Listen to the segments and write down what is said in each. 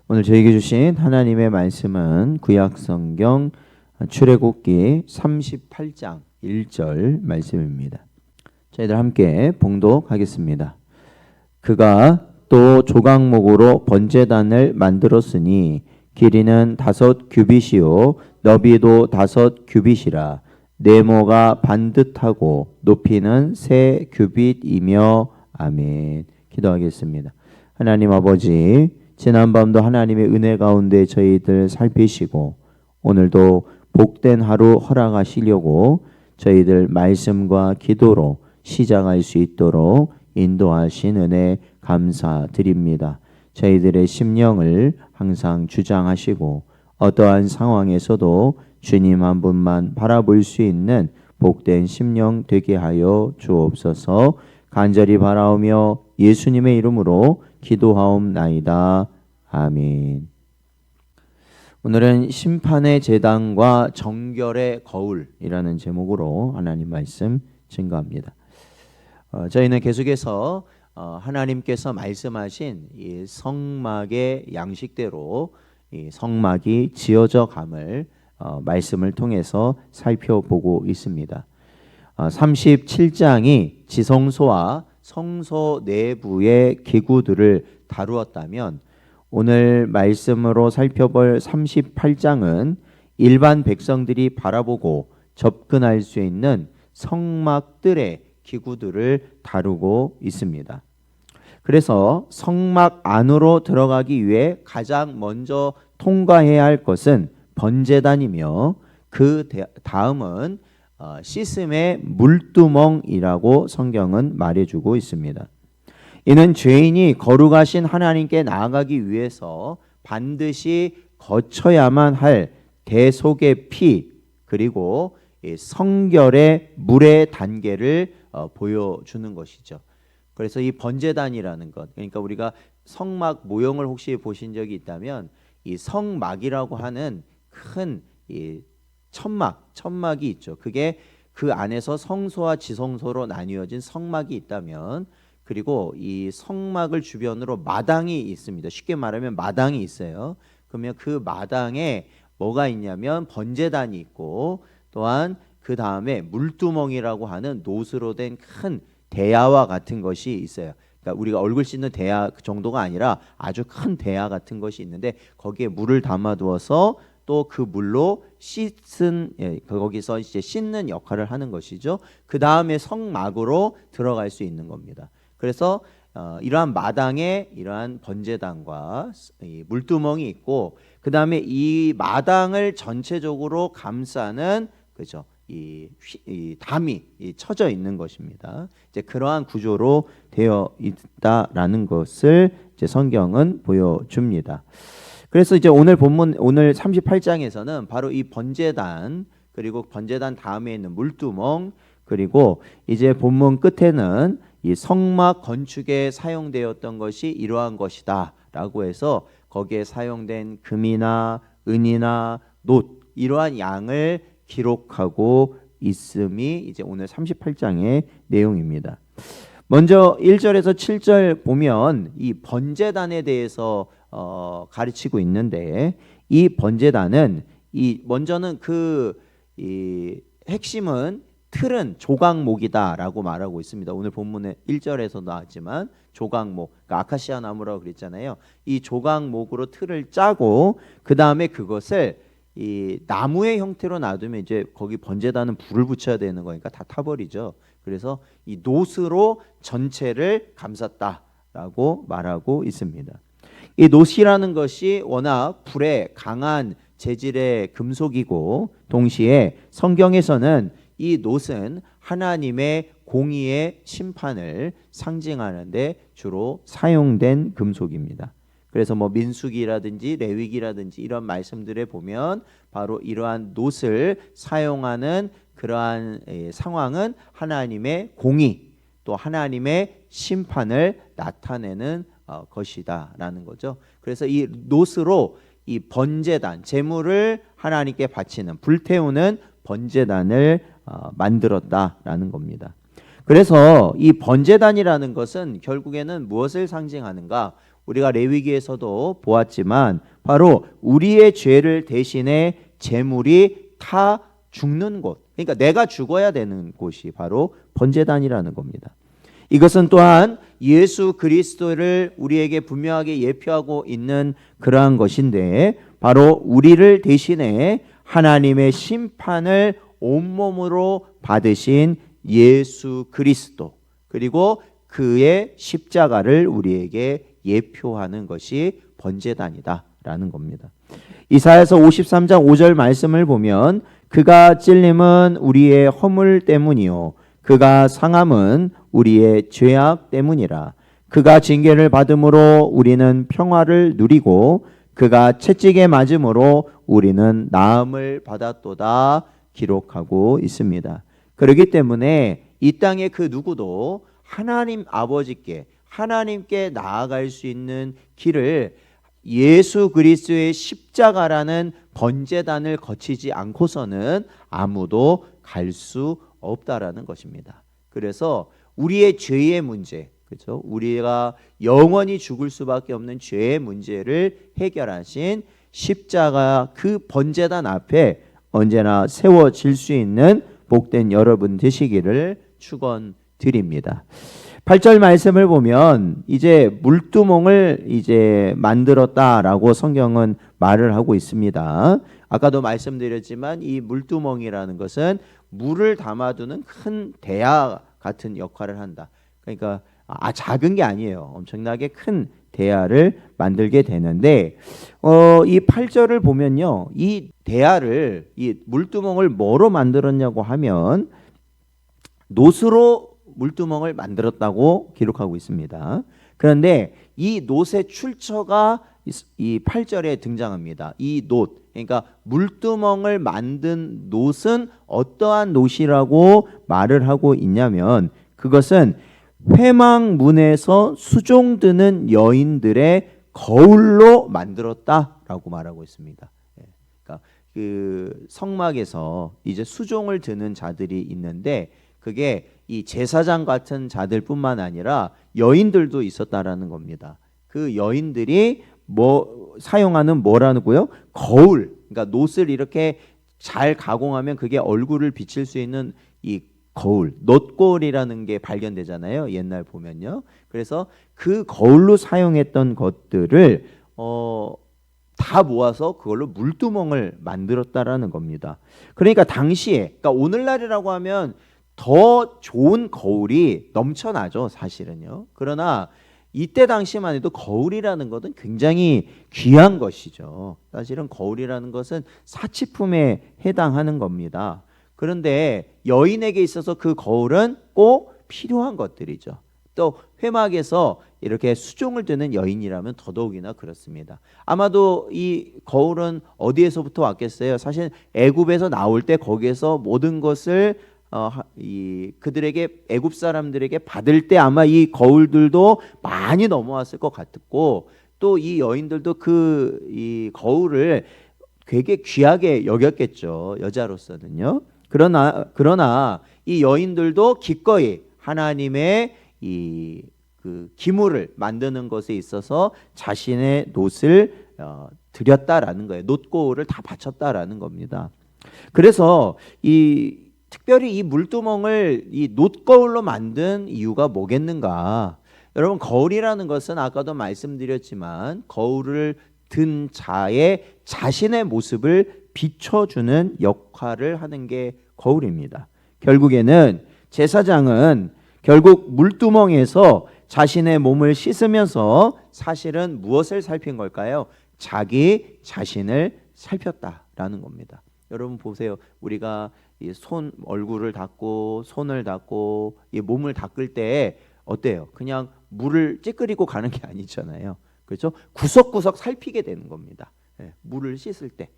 오늘 저에게 주신 하나님의 말씀은 구약성경 출애굽기 38장 1절 말씀입니다. 저희들 함께 봉독하겠습니다. 그가 또 조각목으로 번제단을 만들었으니 길이는 5규빗이요 너비도 5규빗이라 네모가 반듯하고 높이는 3규빗이며 아멘. 기도하겠습니다. 하나님 아버지, 지난밤도 하나님의 은혜 가운데 저희들 살피시고 오늘도 복된 하루 허락하시려고 저희들 말씀과 기도로 시작할 수 있도록 인도하신 은혜 감사드립니다. 저희들의 심령을 항상 주장하시고 어떠한 상황에서도 주님 한 분만 바라볼 수 있는 복된 심령 되게 하여 주옵소서. 간절히 바라오며 예수님의 이름으로 기도하옵나이다. 아멘. 오늘은 심판의 제단과 정결의 거울이라는 제목으로 하나님 말씀 증거합니다. 저희는 계속해서 하나님께서 말씀하신 이 성막의 양식대로 이 성막이 지어져 감을 말씀을 통해서 살펴보고 있습니다. 37장이 지성소와 성소 내부의 기구들을 다루었다면 오늘 말씀으로 살펴볼 38장은 일반 백성들이 바라보고 접근할 수 있는 성막들의 기구들을 다루고 있습니다. 그래서 성막 안으로 들어가기 위해 가장 먼저 통과해야 할 것은 번제단이며 그 다음은 씻음의 물두멍이라고 성경은 말해주고 있습니다. 이는 죄인이 거룩하신 하나님께 나아가기 위해서 반드시 거쳐야만 할 대속의 피 그리고 성결의 물의 단계를 보여주는 것이죠. 그래서 이 번제단이라는 것, 그러니까 우리가 성막 모형을 혹시 보신 적이 있다면 이 성막이라고 하는 큰 이 천막이 있죠. 그게 그 안에서 성소와 지성소로 나뉘어진 성막이 있다면, 그리고 이 성막을 주변으로 마당이 있습니다. 쉽게 말하면 마당이 있어요. 그러면 그 마당에 뭐가 있냐면 번제단이 있고, 또한 그 다음에 물두멍이라고 하는 노스로 된 큰 대야와 같은 것이 있어요. 그러니까 우리가 얼굴 씻는 대야 그 정도가 아니라 아주 큰 대야 같은 것이 있는데 거기에 물을 담아두어서 또 그 물로 거기서 이제 씻는 역할을 하는 것이죠. 그 다음에 성막으로 들어갈 수 있는 겁니다. 그래서 이러한 마당에 이러한 번제단과 이 물두멍이 있고, 그 다음에 이 마당을 전체적으로 감싸는 그죠, 이 담이 쳐져 있는 것입니다. 이제 그러한 구조로 되어 있다라는 것을 이제 성경은 보여줍니다. 그래서 이제 오늘 본문 오늘 38장에서는 바로 이 번제단, 그리고 번제단 다음에 있는 물두멍, 그리고 이제 본문 끝에는 이 성막 건축에 사용되었던 것이 이러한 것이다라고 해서 거기에 사용된 금이나 은이나 놋 이러한 양을 기록하고 있음이 이제 오늘 38장의 내용입니다. 먼저 1절에서 7절 보면 이 번제단에 대해서 가르치고 있는데, 이 번제단은 먼저는 이 핵심은 틀은 조각목이다라고 말하고 있습니다. 오늘 본문의 1절에서 나왔지만 조각목, 그러니까 아카시아 나무라고 그랬잖아요. 이 조각목으로 틀을 짜고 그 다음에 그것을 이 나무의 형태로 놔두면 이제 거기 번제단은 불을 붙여야 되는 거니까 다 타버리죠. 그래서 이 놋으로 전체를 감쌌다라고 말하고 있습니다. 이 놋이라는 것이 워낙 불에 강한 재질의 금속이고, 동시에 성경에서는 이 놋은 하나님의 공의의 심판을 상징하는데 주로 사용된 금속입니다. 그래서 뭐 민수기라든지 레위기라든지 이런 말씀들에 보면 바로 이러한 놋을 사용하는 그러한 상황은 하나님의 공의 또 하나님의 심판을 나타내는 것이다라는 거죠. 그래서 이 놋으로 이 번제단, 제물을 하나님께 바치는, 불태우는 번제단을 만들었다라는 겁니다. 그래서 이 번제단이라는 것은 결국에는 무엇을 상징하는가? 우리가 레위기에서도 보았지만 바로 우리의 죄를 대신해 제물이 타 죽는 곳, 그러니까 내가 죽어야 되는 곳이 바로 번제단이라는 겁니다. 이것은 또한 예수 그리스도를 우리에게 분명하게 예표하고 있는 그러한 것인데, 바로 우리를 대신해 하나님의 심판을 온몸으로 받으신 예수 그리스도, 그리고 그의 십자가를 우리에게 예표하는 것이 번제단이다라는 겁니다. 이사야서 53장 5절 말씀을 보면 그가 찔림은 우리의 허물 때문이요 그가 상함은 우리의 죄악 때문이라. 그가 징계를 받음으로 우리는 평화를 누리고 그가 채찍에 맞음으로 우리는 나음을 받았도다 기록하고 있습니다. 그렇기 때문에 이 땅의 그 누구도 하나님 아버지께, 하나님께 나아갈 수 있는 길을 예수 그리스도의 십자가라는 번제단을 거치지 않고서는 아무도 갈 수 없다라는 것입니다. 그래서 우리의 죄의 문제, 그렇죠? 우리가 영원히 죽을 수밖에 없는 죄의 문제를 해결하신 십자가 그 번제단 앞에 언제나 세워질 수 있는 복된 여러분 되시기를 축원드립니다. 8절 말씀을 보면 이제 물두멍을 이제 만들었다라고 성경은 말을 하고 있습니다. 아까도 말씀드렸지만 이 물두멍이라는 것은 물을 담아두는 큰 대야 같은 역할을 한다. 그러니까 작은 게 아니에요. 엄청나게 큰 대야를 만들게 되는데 이 8절을 보면요. 이 대야를, 이 물두멍을 뭐로 만들었냐고 하면 놋으로 물두멍을 만들었다고 기록하고 있습니다. 그런데 이 놋의 출처가 이 8절에 등장합니다. 이 놋, 그러니까 물두멍을 만든 놋은 어떠한 놋이라고 말을 하고 있냐면 그것은 회막문에서 수종드는 여인들의 거울로 만들었다라고 말하고 있습니다. 그러니까 그 성막에서 이제 수종을 드는 자들이 있는데 그게 이 제사장 같은 자들뿐만 아니라 여인들도 있었다라는 겁니다. 그 여인들이 사용하는 뭐라고요? 거울. 그러니까 놋을 이렇게 잘 가공하면 그게 얼굴을 비칠 수 있는 이 거울, 놋거울이라는 게 발견되잖아요. 옛날 보면요. 그래서 그 거울로 사용했던 것들을 다 모아서 그걸로 물두멍을 만들었다라는 겁니다. 그러니까 당시에, 그러니까 오늘날이라고 하면 더 좋은 거울이 넘쳐나죠, 사실은요. 그러나 이때 당시만 해도 거울이라는 것은 굉장히 귀한 것이죠. 사실은 거울이라는 것은 사치품에 해당하는 겁니다. 그런데 여인에게 있어서 그 거울은 꼭 필요한 것들이죠. 또 회막에서 이렇게 수종을 드는 여인이라면 더더욱이나 그렇습니다. 아마도 이 거울은 어디에서부터 왔겠어요? 사실 애굽에서 나올 때 거기에서 모든 것을 그들에게, 애굽 사람들에게 받을 때 아마 이 거울들도 많이 넘어왔을 것 같고, 또 이 여인들도 이 거울을 되게 귀하게 여겼겠죠, 여자로서는요. 그러나 이 여인들도 기꺼이 하나님의 그 기물을 만드는 것에 있어서 자신의 놋을 드렸다라는 거예요. 놋고울을 다 바쳤다라는 겁니다. 그래서 특별히 이 물두멍을 이 놋거울로 만든 이유가 뭐겠는가? 여러분, 거울이라는 것은 아까도 말씀드렸지만 거울을 든 자의 자신의 모습을 비춰주는 역할을 하는 게 거울입니다. 결국에는 제사장은 결국 물두멍에서 자신의 몸을 씻으면서 사실은 무엇을 살핀 걸까요? 자기 자신을 살폈다라는 겁니다. 여러분 보세요. 우리가 이 얼굴을 닦고 손을 닦고 이 몸을 닦을 때 어때요? 그냥 물을 찌끄리고 가는 게 아니잖아요. 그렇죠? 구석구석 살피게 되는 겁니다. 물을 씻을 때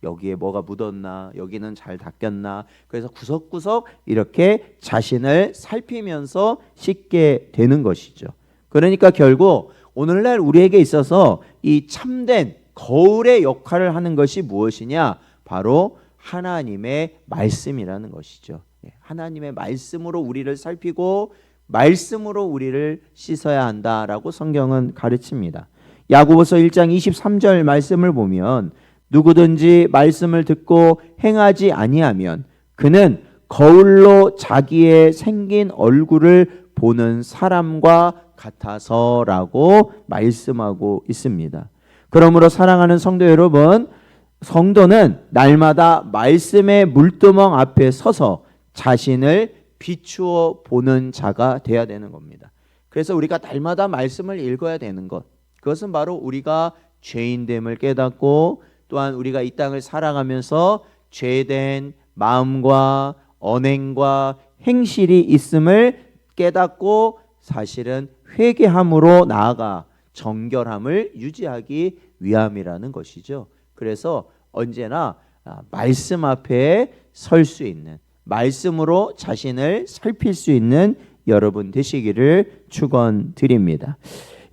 여기에 뭐가 묻었나, 여기는 잘 닦였나, 그래서 구석구석 이렇게 자신을 살피면서 씻게 되는 것이죠. 그러니까 결국 오늘날 우리에게 있어서 이 참된 거울의 역할을 하는 것이 무엇이냐? 바로 하나님의 말씀이라는 것이죠. 하나님의 말씀으로 우리를 살피고 말씀으로 우리를 씻어야 한다라고 성경은 가르칩니다. 야고보서 1장 23절 말씀을 보면 누구든지 말씀을 듣고 행하지 아니하면 그는 거울로 자기의 생긴 얼굴을 보는 사람과 같아서라고 말씀하고 있습니다. 그러므로 사랑하는 성도 여러분, 성도는 날마다 말씀의 물두멍 앞에 서서 자신을 비추어 보는 자가 되어야 되는 겁니다. 그래서 우리가 날마다 말씀을 읽어야 되는 것, 그것은 바로 우리가 죄인됨을 깨닫고 또한 우리가 이 땅을 살아가면서 죄된 마음과 언행과 행실이 있음을 깨닫고 사실은 회개함으로 나아가 정결함을 유지하기 위함이라는 것이죠. 그래서 언제나 말씀 앞에 설 수 있는, 말씀으로 자신을 살필 수 있는 여러분 되시기를 축원드립니다.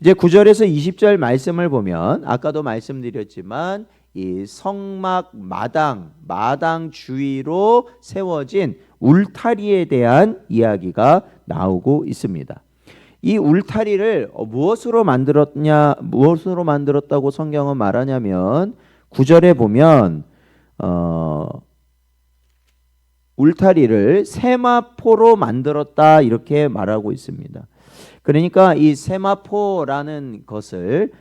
이제 9절에서 20절 말씀을 보면 아까도 말씀드렸지만 이 성막 마당 주위로 세워진 울타리에 대한 이야기가 나오고 있습니다. 이 울타리를 무엇으로 만들었다고 성경은 말하냐면 9절에 보면 울타리를 세마포로 만들었다 이렇게 말하고 있습니다. 그러니까 이 세마포라는 것을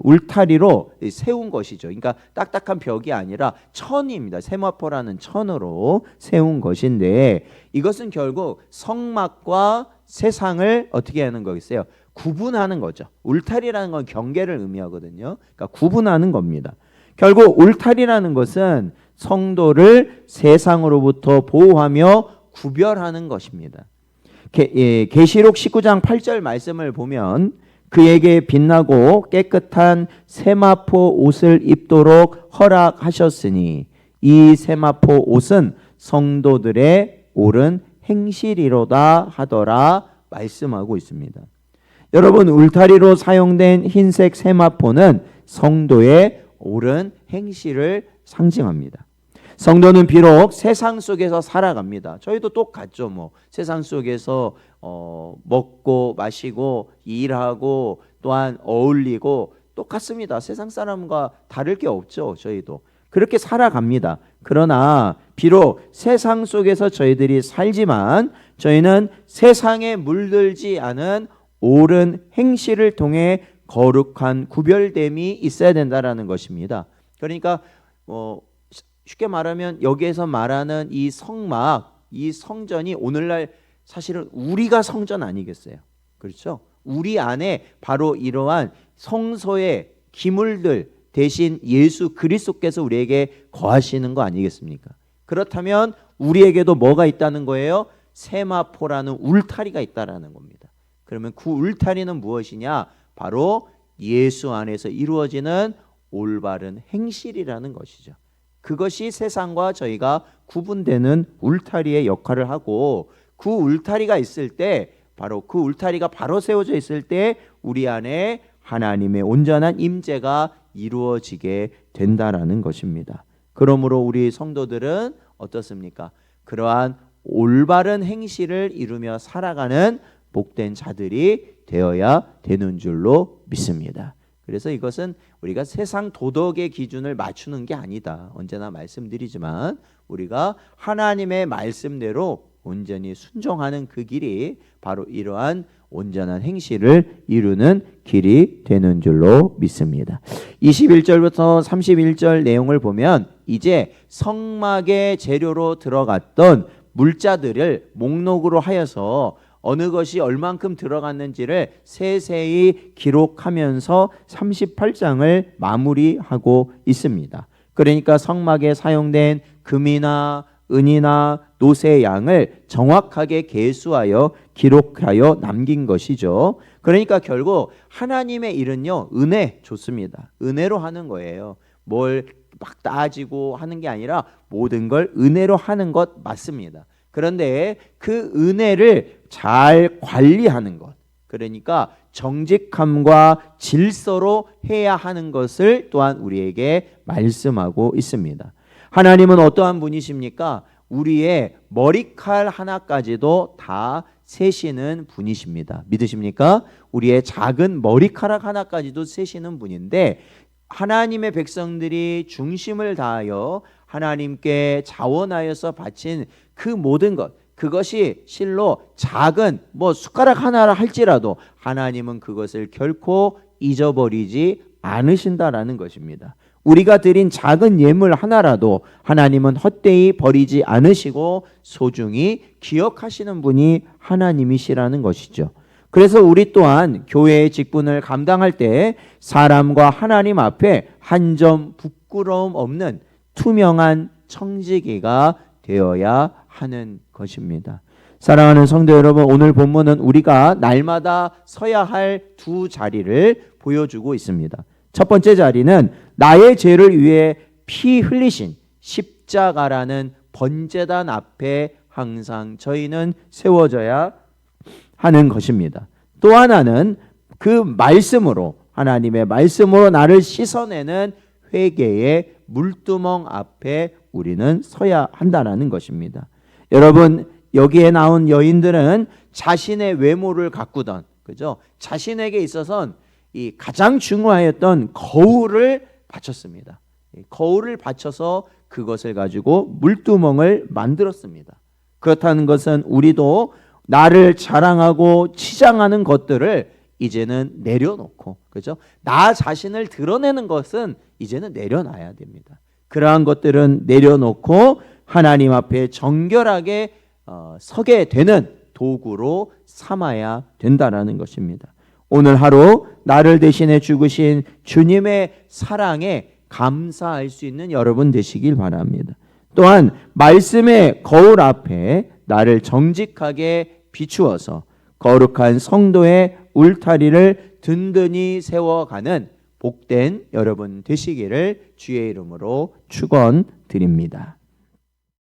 울타리로 세운 것이죠. 그러니까 딱딱한 벽이 아니라 천입니다. 세마포라는 천으로 세운 것인데 이것은 결국 성막과 세상을 어떻게 하는 거겠어요? 구분하는 거죠. 울타리라는 건 경계를 의미하거든요. 그러니까 구분하는 겁니다. 결국 울타리라는 것은 성도를 세상으로부터 보호하며 구별하는 것입니다. 계시록 19장 8절 말씀을 보면 그에게 빛나고 깨끗한 세마포 옷을 입도록 허락하셨으니 이 세마포 옷은 성도들의 옳은 행실이로다 하더라 말씀하고 있습니다. 여러분, 울타리로 사용된 흰색 세마포는 성도의 옳은 행실을 상징합니다. 성도는 비록 세상 속에서 살아갑니다. 저희도 똑같죠. 세상 속에서 먹고 마시고 일하고 또한 어울리고 똑같습니다. 세상 사람과 다를 게 없죠. 저희도 그렇게 살아갑니다. 그러나 비록 세상 속에서 저희들이 살지만 저희는 세상에 물들지 않은 옳은 행실을 통해 거룩한 구별됨이 있어야 된다라는 것입니다. 그러니까 쉽게 말하면 여기에서 말하는 이 성막, 이 성전이 오늘날 사실은 우리가 성전 아니겠어요? 그렇죠? 우리 안에 바로 이러한 성소의 기물들 대신 예수 그리스도께서 우리에게 거하시는 거 아니겠습니까? 그렇다면 우리에게도 뭐가 있다는 거예요? 세마포라는 울타리가 있다라는 겁니다. 그러면 그 울타리는 무엇이냐? 바로 예수 안에서 이루어지는 올바른 행실이라는 것이죠. 그것이 세상과 저희가 구분되는 울타리의 역할을 하고 그 울타리가 있을 때 바로 그 울타리가 바로 세워져 있을 때 우리 안에 하나님의 온전한 임재가 이루어지게 된다라는 것입니다. 그러므로 우리 성도들은 어떻습니까? 그러한 올바른 행실을 이루며 살아가는 복된 자들이 되어야 되는 줄로 믿습니다. 그래서 이것은 우리가 세상 도덕의 기준을 맞추는 게 아니다. 언제나 말씀드리지만 우리가 하나님의 말씀대로 온전히 순종하는 그 길이 바로 이러한 온전한 행실을 이루는 길이 되는 줄로 믿습니다. 21절부터 31절 내용을 보면 이제 성막의 재료로 들어갔던 물자들을 목록으로 하여서 어느 것이 얼만큼 들어갔는지를 세세히 기록하면서 38장을 마무리하고 있습니다. 그러니까 성막에 사용된 금이나 은이나 노새 양을 정확하게 계수하여 기록하여 남긴 것이죠. 그러니까 결국 하나님의 일은요, 은혜 좋습니다. 은혜로 하는 거예요. 뭘 막 따지고 하는 게 아니라 모든 걸 은혜로 하는 것 맞습니다. 그런데 그 은혜를 잘 관리하는 것, 그러니까 정직함과 질서로 해야 하는 것을 또한 우리에게 말씀하고 있습니다. 하나님은 어떠한 분이십니까? 우리의 머리칼 하나까지도 다 세시는 분이십니다. 믿으십니까? 우리의 작은 머리카락 하나까지도 세시는 분인데 하나님의 백성들이 중심을 다하여 하나님께 자원하여서 바친 그 모든 것, 그것이 실로 작은 숟가락 하나라 할지라도 하나님은 그것을 결코 잊어버리지 않으신다라는 것입니다. 우리가 드린 작은 예물 하나라도 하나님은 헛되이 버리지 않으시고 소중히 기억하시는 분이 하나님이시라는 것이죠. 그래서 우리 또한 교회의 직분을 감당할 때 사람과 하나님 앞에 한 점 부끄러움 없는 투명한 청지기가 되어야 하는 것입니다. 사랑하는 성도 여러분, 오늘 본문은 우리가 날마다 서야 할 두 자리를 보여주고 있습니다. 첫 번째 자리는 나의 죄를 위해 피 흘리신 십자가라는 번제단 앞에 항상 저희는 세워져야 하는 것입니다. 또 하나는 그 말씀으로, 하나님의 말씀으로 나를 씻어내는 회개의 물두멍 앞에 우리는 서야 한다는 것입니다. 여러분, 여기에 나온 여인들은 자신의 외모를 가꾸던, 그죠? 자신에게 있어서는 이 가장 중요하였던 거울을 바쳤습니다. 거울을 바쳐서 그것을 가지고 물두멍을 만들었습니다. 그렇다는 것은 우리도 나를 자랑하고 치장하는 것들을 이제는 내려놓고, 그죠? 나 자신을 드러내는 것은 이제는 내려놔야 됩니다. 그러한 것들은 내려놓고 하나님 앞에 정결하게 서게 되는 도구로 삼아야 된다라는 것입니다. 오늘 하루 나를 대신해 죽으신 주님의 사랑에 감사할 수 있는 여러분 되시길 바랍니다. 또한 말씀의 거울 앞에 나를 정직하게 비추어서 거룩한 성도의 울타리를 든든히 세워가는 복된 여러분 되시기를 주의 이름으로 축원드립니다.